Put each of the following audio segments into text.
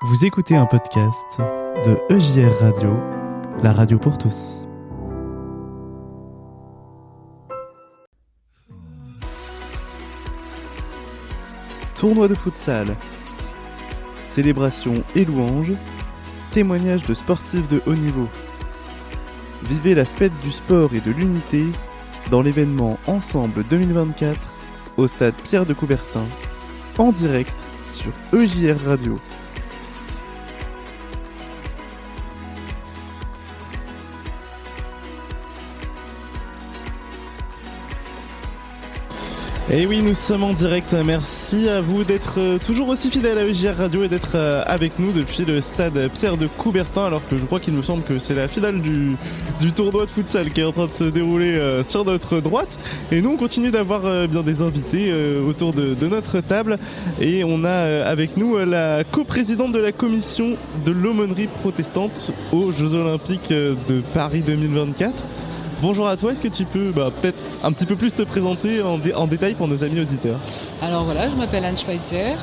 Vous écoutez un podcast de EJR Radio, la radio pour tous. Tournoi de futsal, célébration et louanges, témoignages de sportifs de haut niveau. Vivez la fête du sport et de l'unité dans l'événement Ensemble 2024 au stade Pierre de Coubertin, en direct sur EJR Radio. Et oui, nous sommes en direct. Merci à vous d'être toujours aussi fidèles à EJR Radio et d'être avec nous depuis le stade Pierre de Coubertin, alors que je crois qu'il me semble que c'est la finale du tournoi de futsal qui est en train de se dérouler sur notre droite. Et nous, on continue d'avoir bien des invités autour de notre table. Et on a avec nous la coprésidente de la commission de l'aumônerie protestante aux Jeux Olympiques de Paris 2024. Bonjour à toi, est-ce que tu peux peut-être un petit peu plus te présenter en détail pour nos amis auditeurs ? Alors voilà, je m'appelle Anne Schweitzer,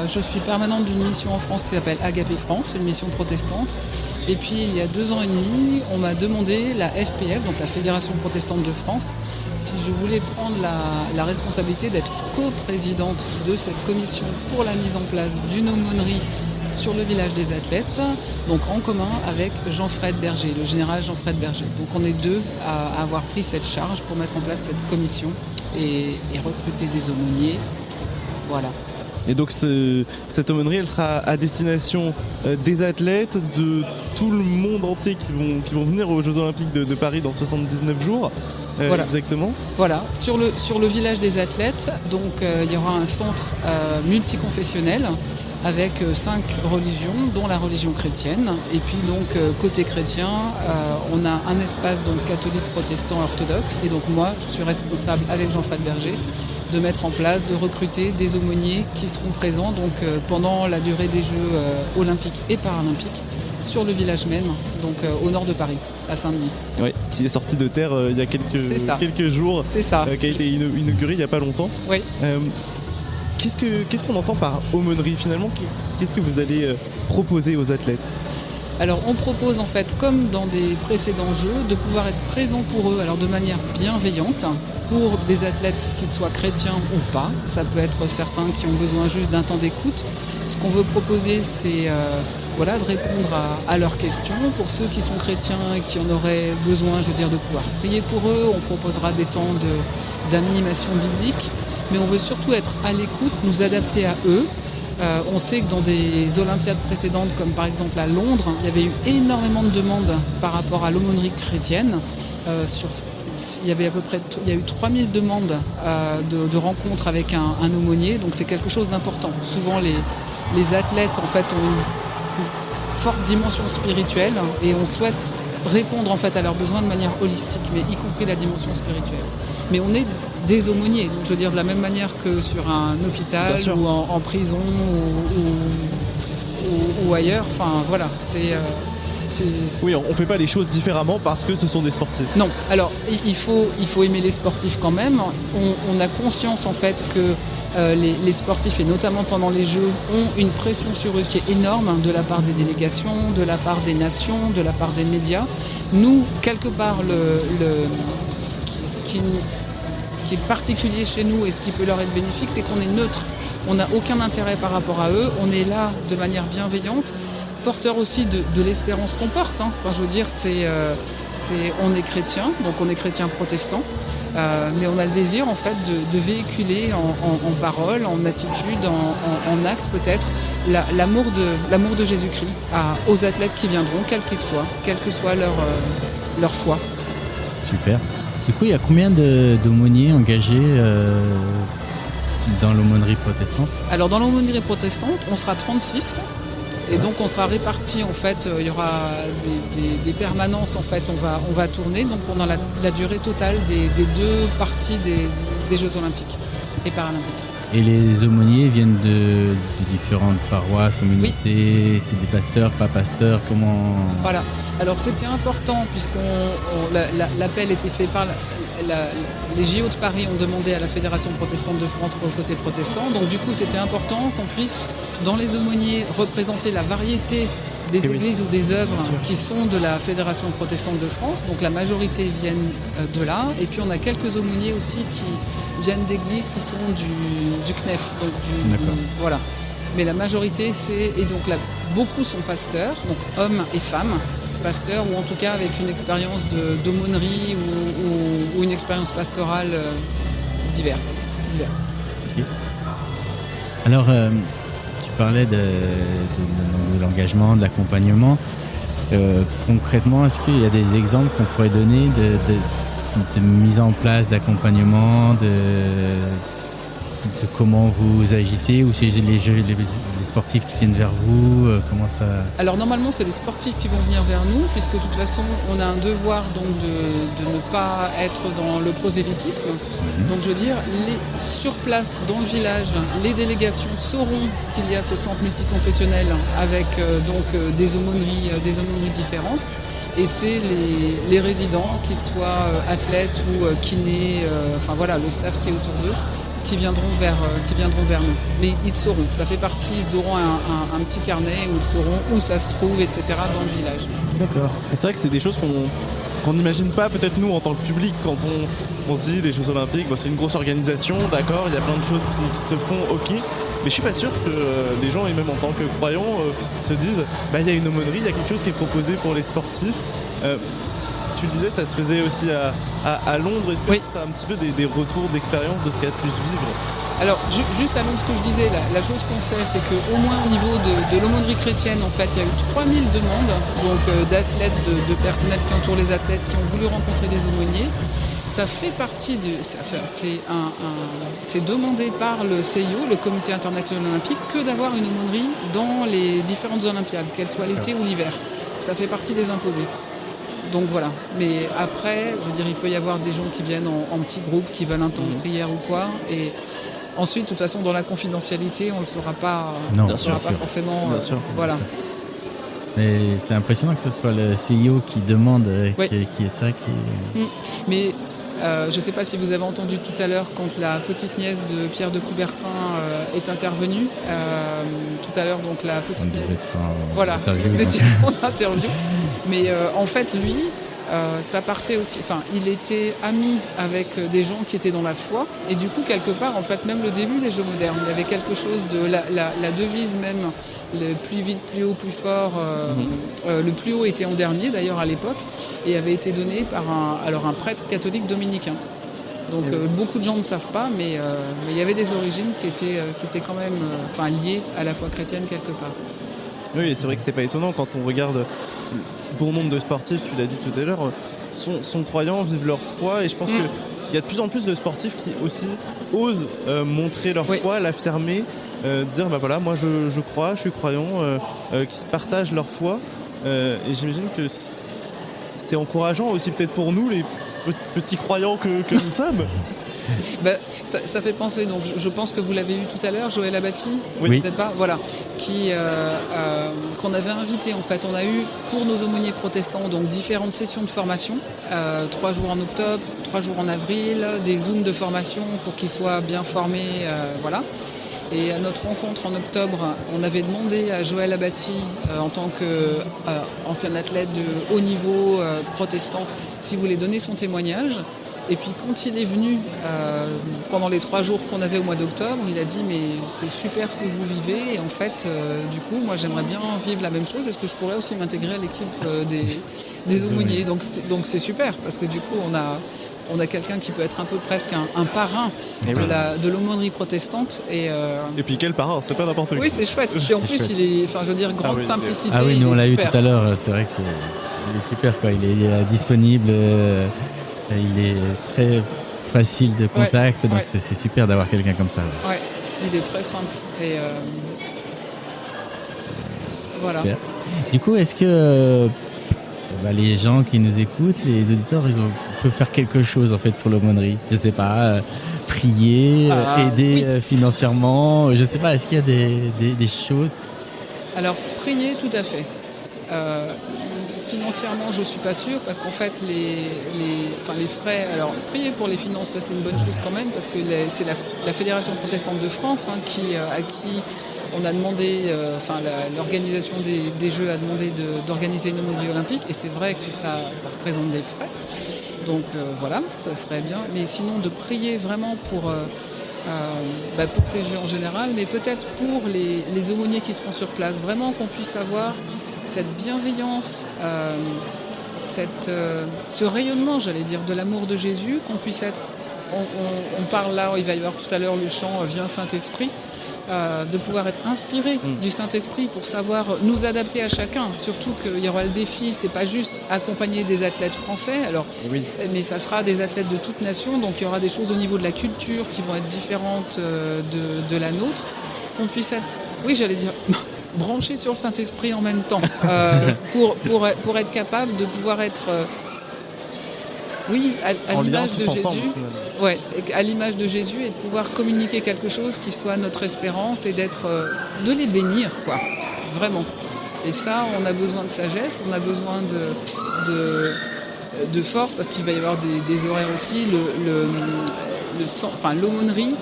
je suis permanente d'une mission en France qui s'appelle Agapé France, une mission protestante. Et puis il y a 2 ans et demi, on m'a demandé, la FPF, donc la Fédération protestante de France, si je voulais prendre la responsabilité d'être coprésidente de cette commission pour la mise en place d'une aumônerie sur le village des athlètes, donc en commun avec Jean-Fred Berger, le général Jean-Fred Berger. Donc on est 2 à avoir pris cette charge pour mettre en place cette commission et recruter des aumôniers. Voilà. Et donc cette aumônerie, elle sera à destination des athlètes, de tout le monde entier qui vont venir aux Jeux Olympiques de Paris dans 79 jours. Voilà. Exactement. Voilà, sur le village des athlètes, donc il y aura un centre multiconfessionnel avec 5 religions, dont la religion chrétienne. Et puis donc côté chrétien, on a un espace donc catholique, protestant, orthodoxe. Et donc moi, je suis responsable avec Jean-Fred Berger de mettre en place, de recruter des aumôniers qui seront présents donc pendant la durée des Jeux olympiques et paralympiques sur le village même, donc au nord de Paris, à Saint-Denis. Oui, qui est sorti de terre il y a quelques jours. C'est ça. Qui a été inauguré il n'y a pas longtemps. Oui. Qu'est-ce qu'on entend par aumônerie finalement ? Qu'est-ce que vous allez proposer aux athlètes ? Alors on propose en fait, comme dans des précédents jeux, de pouvoir être présent pour eux, alors de manière bienveillante, pour des athlètes qu'ils soient chrétiens ou pas. Ça peut être certains qui ont besoin juste d'un temps d'écoute. Ce qu'on veut proposer, c'est de répondre à leurs questions. Pour ceux qui sont chrétiens et qui en auraient besoin, de pouvoir prier pour eux, on proposera des temps d'animation biblique. Mais on veut surtout être à l'écoute, nous adapter à eux. On sait que dans des Olympiades précédentes, comme par exemple à Londres, il y avait eu énormément de demandes par rapport à l'aumônerie chrétienne. Il y a eu 3000 demandes de rencontres avec un aumônier, donc c'est quelque chose d'important. Souvent les athlètes en fait ont une forte dimension spirituelle et on souhaite répondre en fait à leurs besoins de manière holistique, mais y compris la dimension spirituelle. Mais on est des aumôniers, donc de la même manière que sur un hôpital ou en prison ou ailleurs. Enfin voilà, Oui, on ne fait pas les choses différemment parce que ce sont des sportifs. Non, alors il faut aimer les sportifs quand même. On a conscience en fait que les sportifs, et notamment pendant les Jeux, ont une pression sur eux qui est énorme de la part des délégations, de la part des nations, de la part des médias. Nous, quelque part, ce qui est particulier chez nous et ce qui peut leur être bénéfique, c'est qu'on est neutre. On n'a aucun intérêt par rapport à eux. On est là de manière bienveillante, porteur aussi de l'espérance qu'on porte. On est chrétien, donc on est chrétien protestant, mais on a le désir en fait de véhiculer en parole, en attitude, en acte peut-être, l'amour de Jésus-Christ aux athlètes qui viendront, quels qu'ils soient, quelle que soit leur foi. Super. Du coup, il y a combien d'aumôniers engagés dans l'aumônerie protestante ? Alors dans l'aumônerie protestante, on sera 36. Et donc on sera répartis, en fait, il y aura des permanences, en fait, on va tourner donc pendant la durée totale des 2 parties des Jeux Olympiques et Paralympiques. Et les aumôniers viennent de différentes paroisses, communautés, c'est des pasteurs, pas pasteurs, comment... Voilà. Alors c'était important l'appel était fait par les JO de Paris ont demandé à la Fédération protestante de France pour le côté protestant. Donc du coup c'était important qu'on puisse dans les aumôniers représenter la variété des églises ou des œuvres qui sont de la Fédération protestante de France. Donc la majorité viennent de là. Et puis on a quelques aumôniers aussi qui viennent d'églises qui sont du CNEF. Donc voilà. Mais la majorité et donc là, beaucoup sont pasteurs, donc hommes et femmes, pasteurs ou en tout cas avec une expérience d'aumônerie ou une expérience pastorale diverse. Okay. Alors, tu parlais de l'engagement, de l'accompagnement. Concrètement, est-ce qu'il y a des exemples qu'on pourrait donner de mise en place d'accompagnement, de comment vous agissez, ou c'est les sportifs qui viennent vers vous, comment ça... Alors normalement c'est les sportifs qui vont venir vers nous, puisque de toute façon on a un devoir donc de ne pas être dans le prosélytisme. Donc je veux dire, sur place dans le village, les délégations sauront qu'il y a ce centre multiconfessionnel avec des aumôneries différentes. Et c'est les résidents, qu'ils soient athlètes ou kinés, le staff qui est autour d'eux, qui viendront vers nous. Mais ils sauront, ça fait partie, ils auront un petit carnet où ils sauront où ça se trouve, etc. dans le village. D'accord. Et c'est vrai que c'est des choses qu'on n'imagine pas, peut-être nous en tant que public, quand on se dit les Jeux Olympiques, c'est une grosse organisation, d'accord, il y a plein de choses qui se font, ok. Mais je suis pas sûr que les gens, et même en tant que croyants, se disent il y a une aumônerie, il y a quelque chose qui est proposé pour les sportifs. Tu le disais, ça se faisait aussi à Londres. Est-ce que tu as un petit peu des retours d'expérience de ce qu'il y a de plus vivre ? Alors, juste à Londres, ce que je disais, la chose qu'on sait, c'est qu'au moins au niveau de l'aumônerie chrétienne, en fait, il y a eu 3000 demandes donc d'athlètes, de personnel qui entourent les athlètes, qui ont voulu rencontrer des aumôniers. Ça fait partie c'est demandé par le CIO, le Comité international olympique, que d'avoir une aumônerie dans les différentes olympiades, qu'elles soient l'été ou l'hiver. Ça fait partie des imposés. Donc voilà. Mais après, je veux dire, il peut y avoir des gens qui viennent en petits groupes, qui veulent un temps de prière ou quoi. Et ensuite, de toute façon, dans la confidentialité, on ne le saura pas. Non, on ne saura pas forcément. Voilà. Mais c'est impressionnant que ce soit le CIO qui demande, qui est ça, qui. Mais je ne sais pas si vous avez entendu tout à l'heure quand la petite nièce de Pierre de Coubertin est intervenue. Tout à l'heure, donc la petite nièce. Voilà, vous étiez en interview. Mais en fait, lui, ça partait aussi. Enfin, il était ami avec des gens qui étaient dans la foi. Et du coup, quelque part, en fait, même le début des Jeux modernes, il y avait quelque chose de la devise même, le plus vite, plus haut, plus fort. Le plus haut était en dernier, d'ailleurs, à l'époque, et avait été donné par un prêtre catholique dominicain. Donc beaucoup de gens ne savent pas, mais il y avait des origines qui étaient quand même liées à la foi chrétienne quelque part. Oui, c'est vrai que c'est pas étonnant quand on regarde bon nombre de sportifs, tu l'as dit tout à l'heure, sont croyants, vivent leur foi, et je pense qu'il y a de plus en plus de sportifs qui aussi osent montrer leur foi, l'affirmer, dire moi je crois, je suis croyant, qui partagent leur foi, et j'imagine que c'est encourageant aussi peut-être pour nous les petits croyants que nous sommes. Ça fait penser, donc je pense que vous l'avez eu tout à l'heure, Joël Abati, peut-être pas, voilà, qu'on avait invité en fait. On a eu pour nos aumôniers protestants donc différentes sessions de formation, 3 jours en octobre, 3 jours en avril, des zooms de formation pour qu'ils soient bien formés, voilà. Et à notre rencontre en octobre, on avait demandé à Joël Abati, en tant qu'ancien athlète de haut niveau protestant, s'il voulait donner son témoignage. Et puis quand il est venu, pendant les 3 jours qu'on avait au mois d'octobre, il a dit « mais c'est super ce que vous vivez, et en fait, du coup, moi j'aimerais bien vivre la même chose, est-ce que je pourrais aussi m'intégrer à l'équipe des aumôniers ?» Donc c'est super, parce que du coup, on a quelqu'un qui peut être un peu presque un parrain de l'aumônerie protestante. Et puis quel parrain, c'est pas n'importe qui. Oui, c'est chouette. Et en plus, il est, grande simplicité. Ah oui, nous on l'a eu tout à l'heure, c'est vrai qu'il est super, quoi. Il est disponible. Il est très facile de contact, donc c'est super d'avoir quelqu'un comme ça. Ouais, il est très simple. Et voilà. Super. Du coup, est-ce que les gens qui nous écoutent, les auditeurs, ils peuvent faire quelque chose en fait pour l'aumônerie ? Je sais pas, prier, aider Oui. financièrement. Je sais pas, est-ce qu'il y a des choses? Alors, prier, tout à fait. Financièrement, je ne suis pas sûre parce qu'en fait, les frais. Alors, prier pour les finances, ça c'est une bonne chose quand même parce que c'est la Fédération protestante de France à qui on a demandé, l'organisation des Jeux a demandé d'organiser une aumônerie olympique et c'est vrai que ça représente des frais. Donc voilà, ça serait bien. Mais sinon, de prier vraiment pour ces Jeux en général, mais peut-être pour les aumôniers qui seront sur place, vraiment qu'on puisse avoir cette bienveillance, ce rayonnement, j'allais dire, de l'amour de Jésus, qu'on puisse être. On parle là, il va y avoir tout à l'heure le chant Viens Saint-Esprit, de pouvoir être inspiré du Saint-Esprit pour savoir nous adapter à chacun. Surtout qu'il y aura le défi, c'est pas juste accompagner des athlètes français, mais ça sera des athlètes de toute nation, donc il y aura des choses au niveau de la culture qui vont être différentes de la nôtre, qu'on puisse être, branché sur le Saint-Esprit en même temps, pour être capable de pouvoir être, à l'image de Jésus, à l'image de Jésus et de pouvoir communiquer quelque chose qui soit notre espérance et de les bénir, quoi, vraiment. Et ça, on a besoin de sagesse, on a besoin de force parce qu'il va y avoir des horaires aussi. L'aumônerie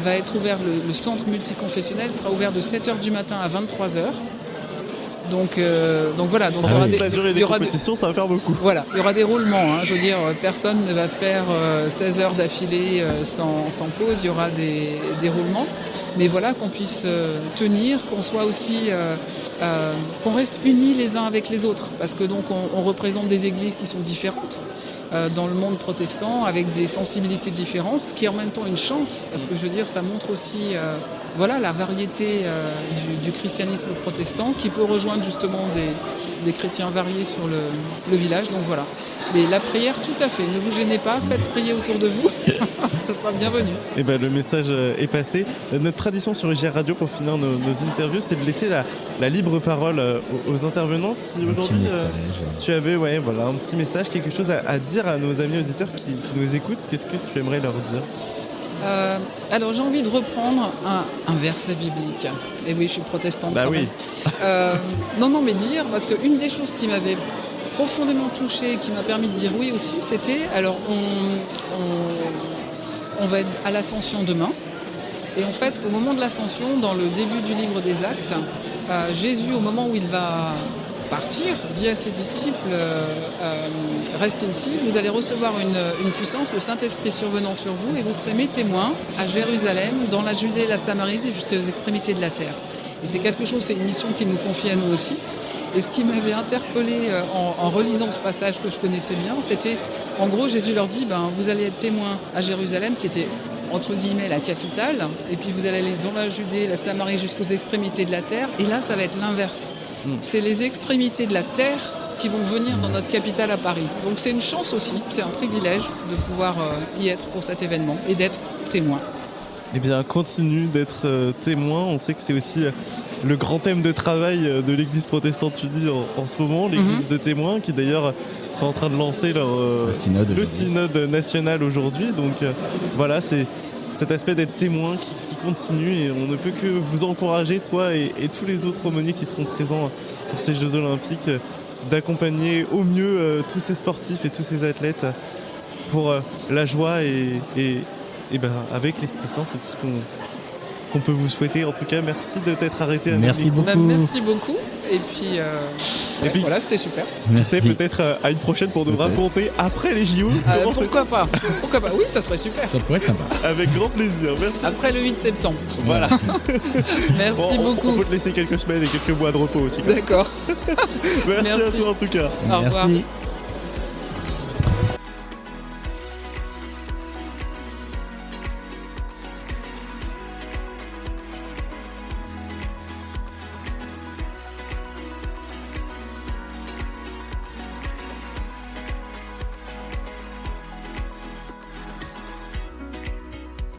va être ouvert, le centre multiconfessionnel sera ouvert de 7h du matin à 23h. Donc voilà, donc la durée des compétitions, ça va faire beaucoup. Voilà, il y aura des roulements, je veux dire, personne ne va faire 16 heures d'affilée sans pause, il y aura des roulements. Mais voilà, qu'on puisse tenir, qu'on soit aussi, qu'on reste unis les uns avec les autres. Parce que donc on représente des églises qui sont différentes dans le monde protestant, avec des sensibilités différentes, ce qui est en même temps une chance, parce que je veux dire, ça montre aussi la variété du christianisme protestant, qui peut rejoindre justement des chrétiens variés sur le village. Donc voilà. Mais la prière, tout à fait, ne vous gênez pas, faites prier autour de vous, ça sera bienvenu. Et le message est passé. Notre tradition sur UJR Radio pour finir nos interviews, c'est de laisser la libre parole aux intervenants. Si aujourd'hui tu avais un petit message, quelque chose à dire à nos amis auditeurs qui nous écoutent, qu'est-ce que tu aimerais leur dire? Alors j'ai envie de reprendre un verset biblique. Et oui, je suis protestante. Oui. Non, mais dire, parce qu'une des choses qui m'avait profondément touchée, qui m'a permis de dire oui aussi, c'était, alors on va être à l'ascension demain. Et en fait, au moment de l'ascension, dans le début du livre des Actes, Jésus, au moment où il va partir, dit à ses disciples, restez ici, vous allez recevoir une puissance, le Saint-Esprit survenant sur vous, et vous serez mes témoins à Jérusalem, dans la Judée, la Samarie, et jusqu'aux extrémités de la terre. Et c'est quelque chose, c'est une mission qu'il nous confie à nous aussi. Et ce qui m'avait interpellé en relisant ce passage que je connaissais bien, c'était, en gros, Jésus leur dit, vous allez être témoins à Jérusalem, qui était entre guillemets la capitale, et puis vous allez aller dans la Judée, la Samarie, jusqu'aux extrémités de la terre, et là ça va être l'inverse. C'est les extrémités de la terre qui vont venir dans notre capitale à Paris. Donc c'est une chance aussi, c'est un privilège de pouvoir y être pour cet événement et d'être témoin. Eh bien, continue d'être témoin. On sait que c'est aussi le grand thème de travail de l'Église protestante unie en ce moment, l'Église de témoins, qui d'ailleurs sont en train de lancer le synode national aujourd'hui. Donc voilà, c'est cet aspect d'être témoin qui continue, et on ne peut que vous encourager, toi et tous les autres aumôniers qui seront présents pour ces Jeux Olympiques, d'accompagner au mieux tous ces sportifs et tous ces athlètes pour la joie et avec l'Esprit Saint. C'est tout ce qu'on peut vous souhaiter. En tout cas, merci de t'être arrêté à nous. Merci beaucoup. Merci beaucoup. Et puis, voilà, c'était super. C'est peut-être à une prochaine pour nous raconter après les JO. Pourquoi pas. Oui, ça serait super. Ça pourrait être sympa. Avec grand plaisir. Merci. Après le 8 septembre. Voilà. Merci beaucoup. On peut te laisser quelques semaines et quelques mois de repos aussi. D'accord. Merci à toi en tout cas. Au revoir. Merci.